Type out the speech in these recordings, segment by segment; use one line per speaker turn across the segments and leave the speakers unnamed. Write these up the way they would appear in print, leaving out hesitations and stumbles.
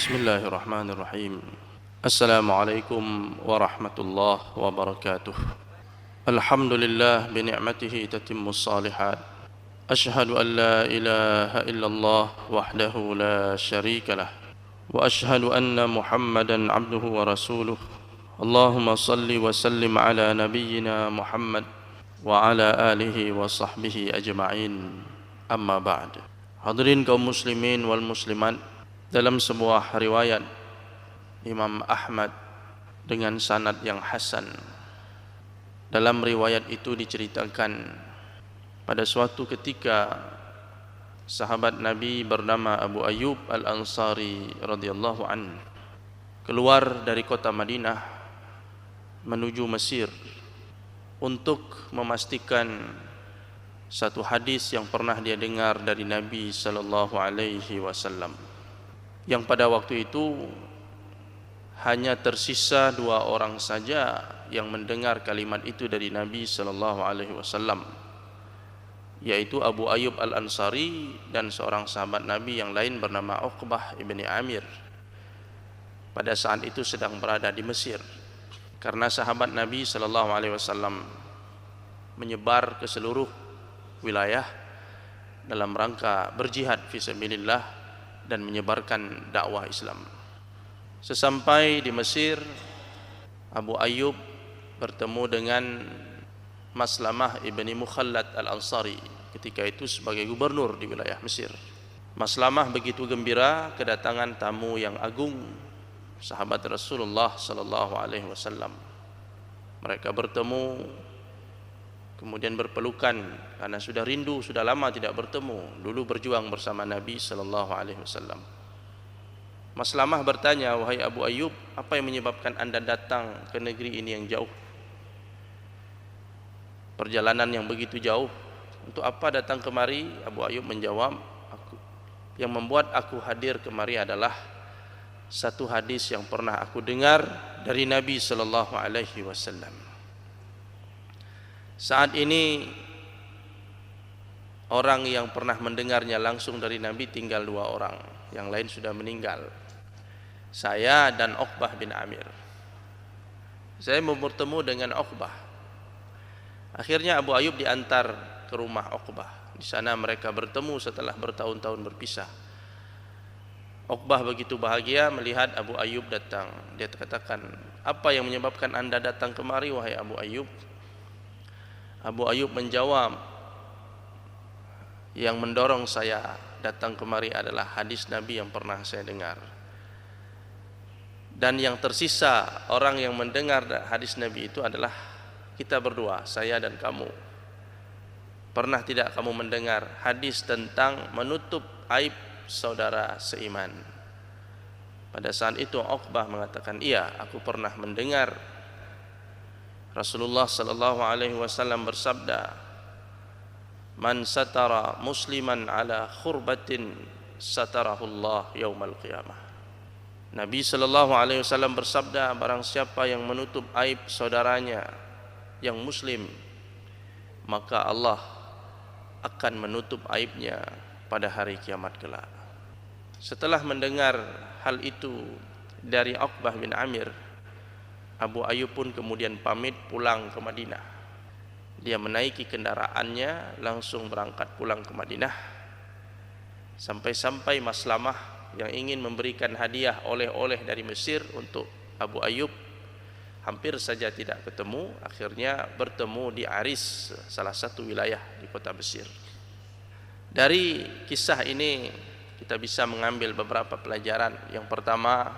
Bismillahirrahmanirrahim. Assalamualaikum warahmatullahi wabarakatuh. Alhamdulillah bi ni'matihi tatimmus shalihat. Ashhadu an la ilaha illallah wahdahu la syarika lah. Wa ashhadu anna Muhammadan abduhu wa rasuluh. Allahumma salli wa sallim ala nabiyyina Muhammad wa ala alihi wa sahbihi ajma'in. Amma ba'd. Hadirin kaum muslimin wal muslimat, dalam sebuah riwayat Imam Ahmad dengan sanad yang hasan, dalam riwayat itu diceritakan pada suatu ketika sahabat Nabi bernama Abu Ayyub Al-Ansari radhiyallahu an keluar dari kota Madinah menuju Mesir untuk memastikan satu hadis yang pernah dia dengar dari Nabi sallallahu alaihi wasallam, yang pada waktu itu hanya tersisa 2 orang saja yang mendengar kalimat itu dari Nabi sallallahu alaihi wasallam, yaitu Abu Ayyub Al-Ansari dan seorang sahabat Nabi yang lain bernama Uqbah ibni Amir. Pada saat itu sedang berada di Mesir, karena sahabat Nabi sallallahu alaihi wasallam menyebar ke seluruh wilayah dalam rangka berjihad fisabilillah dan menyebarkan dakwah Islam. Sesampai di Mesir, Abu Ayyub bertemu dengan Maslamah ibni Mukhallad Al-Ansari, ketika itu sebagai gubernur di wilayah Mesir. Maslamah begitu gembira kedatangan tamu yang agung, sahabat Rasulullah sallallahu alaihi wasallam. Mereka bertemu, kemudian berpelukan karena sudah rindu, sudah lama tidak bertemu. Dulu berjuang bersama Nabi sallallahu alaihi wasallam. Maslamah bertanya, "Wahai Abu Ayyub, apa yang menyebabkan Anda datang ke negeri ini yang jauh? Perjalanan yang begitu jauh, untuk apa datang kemari?" Abu Ayyub menjawab, "Yang membuat aku hadir kemari adalah satu hadis yang pernah aku dengar dari Nabi sallallahu alaihi wasallam. Saat ini orang yang pernah mendengarnya langsung dari Nabi tinggal 2 orang, yang lain sudah meninggal, saya dan Uqbah bin Amir. Saya mau bertemu dengan Uqbah." Akhirnya Abu Ayyub diantar ke rumah Uqbah. Di sana mereka bertemu setelah bertahun-tahun berpisah. Uqbah begitu bahagia melihat Abu Ayyub datang. Dia katakan, "Apa yang menyebabkan Anda datang kemari, wahai Abu Ayyub?" Abu Ayyub menjawab, "Yang mendorong saya datang kemari adalah hadis Nabi yang pernah saya dengar. Dan yang tersisa orang yang mendengar hadis Nabi itu adalah kita berdua, saya dan kamu. Pernah tidak kamu mendengar hadis tentang menutup aib saudara seiman?" Pada saat itu Uqbah mengatakan, "Iya, aku pernah mendengar Rasulullah sallallahu alaihi wasallam bersabda, man satara musliman ala khurbatin satarahullah yaumal qiyamah." Nabi sallallahu alaihi wasallam bersabda, barang siapa yang menutup aib saudaranya yang muslim, maka Allah akan menutup aibnya pada hari kiamat kelak. Setelah mendengar hal itu dari Uqbah bin Amir, Abu Ayyub pun kemudian pamit pulang ke Madinah. Dia menaiki kendaraannya langsung berangkat pulang ke Madinah. Sampai-sampai Maslamah yang ingin memberikan hadiah oleh-oleh dari Mesir untuk Abu Ayyub hampir saja tidak ketemu. Akhirnya bertemu di Aris, salah satu wilayah di kota Mesir. Dari kisah ini kita bisa mengambil beberapa pelajaran. Yang pertama,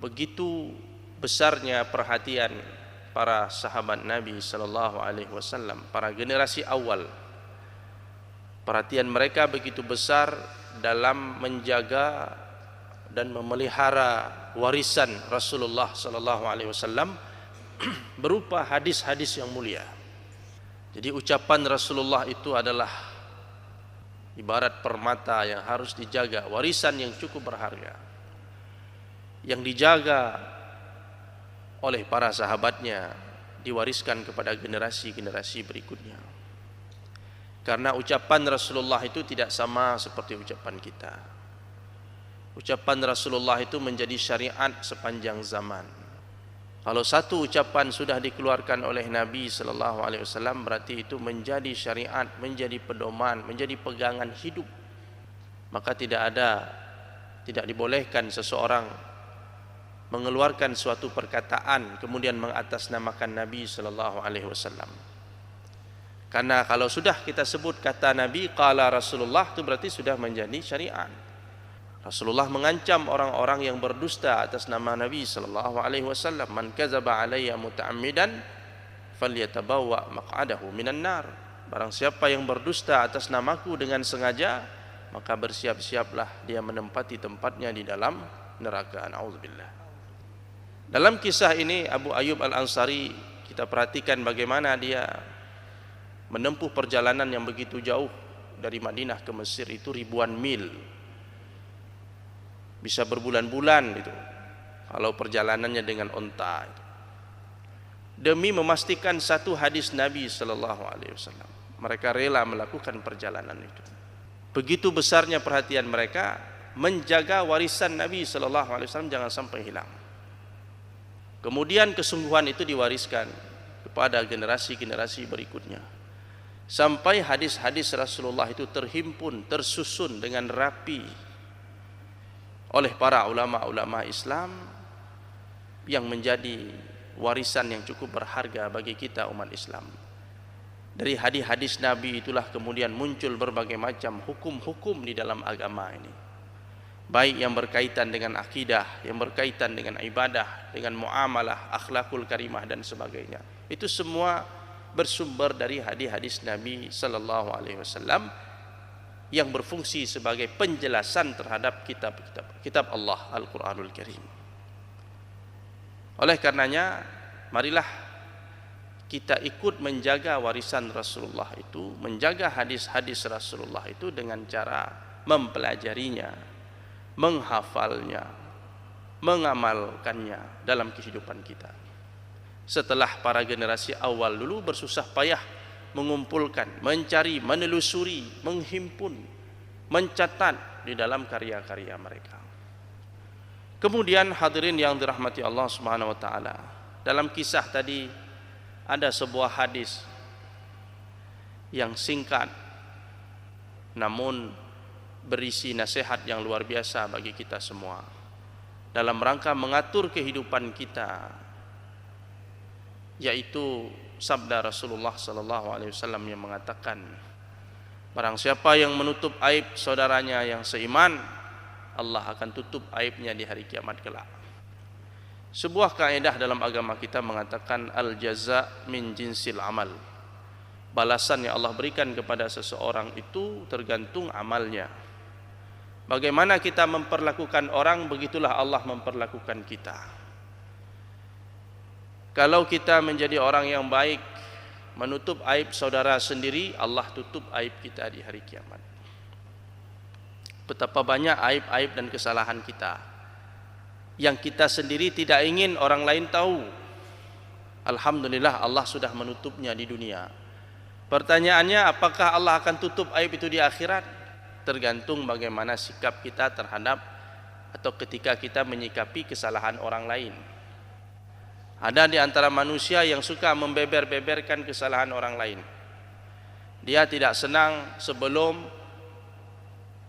begitu besarnya perhatian para sahabat Nabi sallallahu alaihi wasallam, para generasi awal. Perhatian mereka begitu besar dalam menjaga dan memelihara warisan Rasulullah sallallahu alaihi wasallam berupa hadis-hadis yang mulia. Jadi ucapan Rasulullah itu adalah ibarat permata yang harus dijaga, warisan yang cukup berharga, yang dijaga oleh para sahabatnya, diwariskan kepada generasi-generasi berikutnya. Karena ucapan Rasulullah itu tidak sama seperti ucapan kita. Ucapan Rasulullah itu menjadi syariat sepanjang zaman. Kalau satu ucapan sudah dikeluarkan oleh Nabi sallallahu alaihi wasallam, berarti itu menjadi syariat, menjadi pedoman, menjadi pegangan hidup. Maka tidak dibolehkan seseorang mengeluarkan suatu perkataan kemudian mengatasnamakan Nabi sallallahu alaihi wasallam. Karena kalau sudah kita sebut kata Nabi qala Rasulullah, itu berarti sudah menjadi syariat. Rasulullah mengancam orang-orang yang berdusta atas nama Nabi sallallahu alaihi wasallam, man kadzaba alayya muta'ammidan falyatabawwa maq'adahu minan nar. Barang siapa yang berdusta atas namaku dengan sengaja, maka bersiap-siaplah dia menempati tempatnya di dalam neraka. Na'udzubillah. Dalam kisah ini Abu Ayyub Al-Ansari, kita perhatikan bagaimana dia menempuh perjalanan yang begitu jauh dari Madinah ke Mesir, itu ribuan mil. Bisa berbulan-bulan itu kalau perjalanannya dengan onta itu. Demi memastikan satu hadis Nabi sallallahu alaihi wasallam, mereka rela melakukan perjalanan itu. Begitu besarnya perhatian mereka menjaga warisan Nabi sallallahu alaihi wasallam jangan sampai hilang. Kemudian kesungguhan itu diwariskan kepada generasi-generasi berikutnya, sampai hadis-hadis Rasulullah itu terhimpun, tersusun dengan rapi oleh para ulama-ulama Islam, yang menjadi warisan yang cukup berharga bagi kita umat Islam. Dari hadis-hadis Nabi itulah kemudian muncul berbagai macam hukum-hukum di dalam agama ini, baik yang berkaitan dengan akidah, yang berkaitan dengan ibadah, dengan muamalah, akhlakul karimah dan sebagainya. Itu semua bersumber dari hadis-hadis Nabi sallallahu alaihi wasallam yang berfungsi sebagai penjelasan terhadap kitab Allah Al-Quranul Karim. Oleh karenanya, marilah kita ikut menjaga warisan Rasulullah itu, menjaga hadis-hadis Rasulullah itu dengan cara mempelajarinya, menghafalnya, mengamalkannya dalam kehidupan kita. Setelah para generasi awal dulu bersusah payah mengumpulkan, mencari, menelusuri, menghimpun, mencatat di dalam karya-karya mereka. Kemudian hadirin yang dirahmati Allah Subhanahu wa taala, dalam kisah tadi ada sebuah hadis yang singkat namun berisi nasihat yang luar biasa bagi kita semua dalam rangka mengatur kehidupan kita, yaitu sabda Rasulullah sallallahu alaihi wasallam yang mengatakan, barang siapa yang menutup aib saudaranya yang seiman, Allah akan tutup aibnya di hari kiamat kelak. Sebuah kaidah dalam agama kita mengatakan al jaza min jinsil amal. Balasan yang Allah berikan kepada seseorang itu tergantung amalnya. Bagaimana kita memperlakukan orang, begitulah Allah memperlakukan kita. Kalau kita menjadi orang yang baik, menutup aib saudara sendiri, Allah tutup aib kita di hari kiamat. Betapa banyak aib-aib dan kesalahan kita yang kita sendiri tidak ingin orang lain tahu. Alhamdulillah Allah sudah menutupnya di dunia. Pertanyaannya, apakah Allah akan tutup aib itu di akhirat? Tergantung bagaimana sikap kita terhadap atau ketika kita menyikapi kesalahan orang lain. Ada di antara manusia yang suka membeber-beberkan kesalahan orang lain. Dia tidak senang sebelum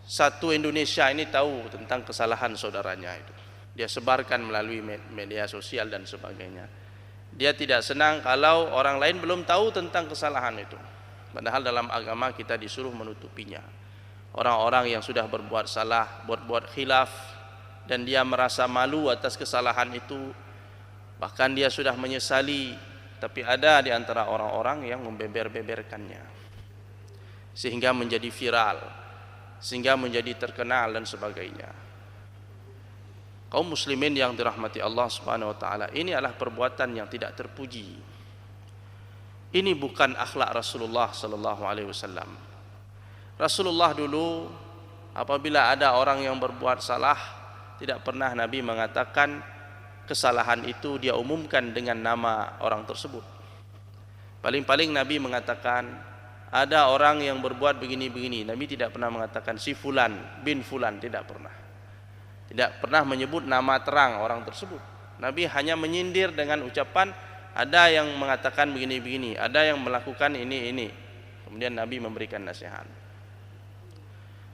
satu Indonesia ini tahu tentang kesalahan saudaranya itu. Dia sebarkan melalui media sosial dan sebagainya. Dia tidak senang kalau orang lain belum tahu tentang kesalahan itu. Padahal dalam agama kita disuruh menutupinya. Orang-orang yang sudah berbuat salah, berbuat khilaf, dan dia merasa malu atas kesalahan itu, bahkan dia sudah menyesali, tapi ada di antara orang-orang yang membeber-beberkannya sehingga menjadi viral, sehingga menjadi terkenal dan sebagainya. Kaum muslimin yang dirahmati Allah Subhanahu wa taala, ini adalah perbuatan yang tidak terpuji. Ini bukan akhlak Rasulullah sallallahu alaihi wasallam. Rasulullah dulu apabila ada orang yang berbuat salah, tidak pernah Nabi mengatakan kesalahan itu dia umumkan dengan nama orang tersebut. Paling-paling Nabi mengatakan ada orang yang berbuat begini-begini. Nabi tidak pernah mengatakan si fulan bin fulan, tidak pernah. Tidak pernah menyebut nama terang orang tersebut. Nabi hanya menyindir dengan ucapan, ada yang mengatakan begini-begini, ada yang melakukan ini. Kemudian Nabi memberikan nasihat.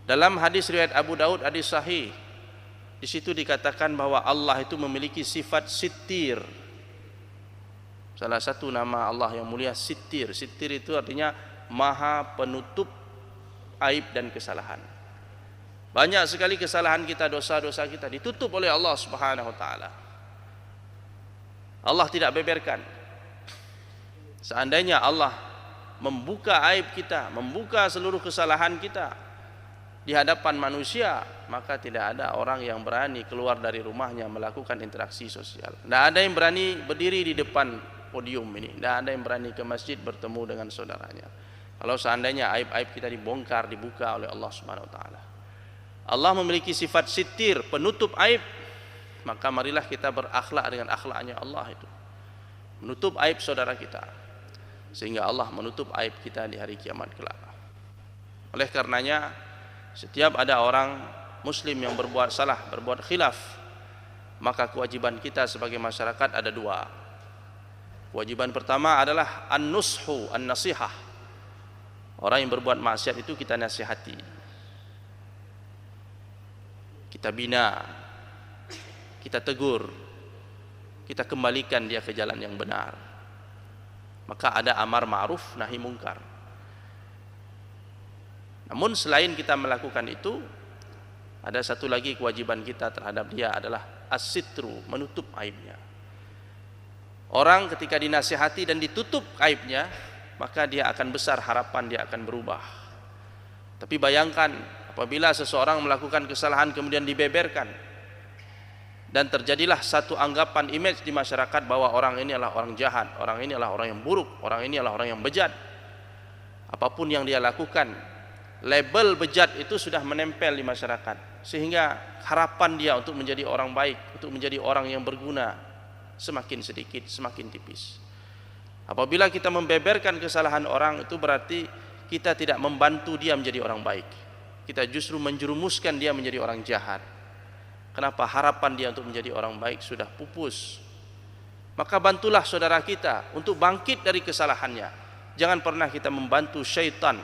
Dalam hadis riwayat Abu Daud, hadis sahih, di situ dikatakan bahwa Allah itu memiliki sifat sittir. Salah satu nama Allah yang mulia sittir. Sittir itu artinya maha penutup aib dan kesalahan. Banyak sekali kesalahan kita, dosa-dosa kita ditutup oleh Allah Subhanahu wa taala. Allah tidak beberkan. Seandainya Allah membuka aib kita, membuka seluruh kesalahan kita di hadapan manusia, maka tidak ada orang yang berani keluar dari rumahnya melakukan interaksi sosial. Tidak ada yang berani berdiri di depan podium ini. Tidak ada yang berani ke masjid bertemu dengan saudaranya. Kalau seandainya aib-aib kita dibongkar, dibuka oleh Allah Subhanahu wa taala. Allah memiliki sifat sitir, penutup aib, maka marilah kita berakhlak dengan akhlaknya Allah itu. Menutup aib saudara kita, sehingga Allah menutup aib kita di hari kiamat kelak. Oleh karenanya, setiap ada orang muslim yang berbuat salah, berbuat khilaf, maka kewajiban kita sebagai masyarakat ada dua. Kewajiban pertama adalah an-nushu, an-nasihah. Orang yang berbuat maksiat itu kita nasihati, kita bina, kita tegur, kita kembalikan dia ke jalan yang benar. Maka ada amar ma'ruf nahi mungkar. Namun selain kita melakukan itu, ada satu lagi kewajiban kita terhadap dia adalah as-sitru, menutup aibnya. Orang ketika dinasihati dan ditutup aibnya, maka dia akan besar harapan dia akan berubah. Tapi bayangkan apabila seseorang melakukan kesalahan kemudian dibeberkan, dan terjadilah satu anggapan image di masyarakat bahwa orang ini adalah orang jahat, orang ini adalah orang yang buruk, orang ini adalah orang yang bejat. Apapun yang dia lakukan, label bejat itu sudah menempel di masyarakat, sehingga harapan dia untuk menjadi orang baik, untuk menjadi orang yang berguna semakin sedikit, semakin tipis. Apabila kita membeberkan kesalahan orang, itu berarti kita tidak membantu dia menjadi orang baik. Kita justru menjerumuskan dia menjadi orang jahat. Kenapa? Harapan dia untuk menjadi orang baik sudah pupus. Maka bantulah saudara kita untuk bangkit dari kesalahannya. Jangan pernah kita membantu syaitan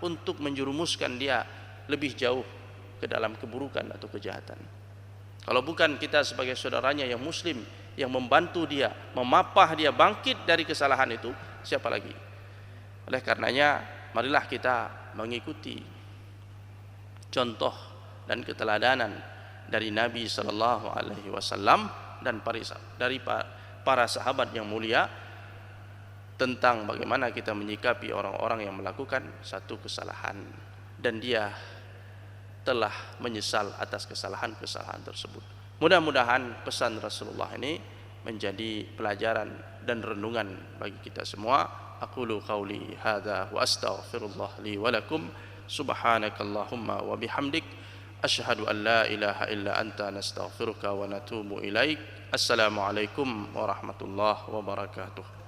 untuk menjerumuskan dia lebih jauh ke dalam keburukan atau kejahatan. Kalau bukan kita sebagai saudaranya yang muslim yang membantu dia, memapah dia bangkit dari kesalahan itu, siapa lagi? Oleh karenanya, marilah kita mengikuti contoh dan keteladanan dari Nabi sallallahu alaihi wasallam dan dari para sahabat yang mulia tentang bagaimana kita menyikapi orang-orang yang melakukan satu kesalahan dan dia telah menyesal atas kesalahan-kesalahan tersebut. Mudah-mudahan pesan Rasulullah ini menjadi pelajaran dan renungan bagi kita semua. Aqulu qauli hadza wa astaghfirullah li wa lakum. Subhanakallahumma wa bihamdik, asyhadu an la ilaha illa anta, nastaghfiruka wa natubu ilaik. Assalamualaikum warahmatullahi wabarakatuh.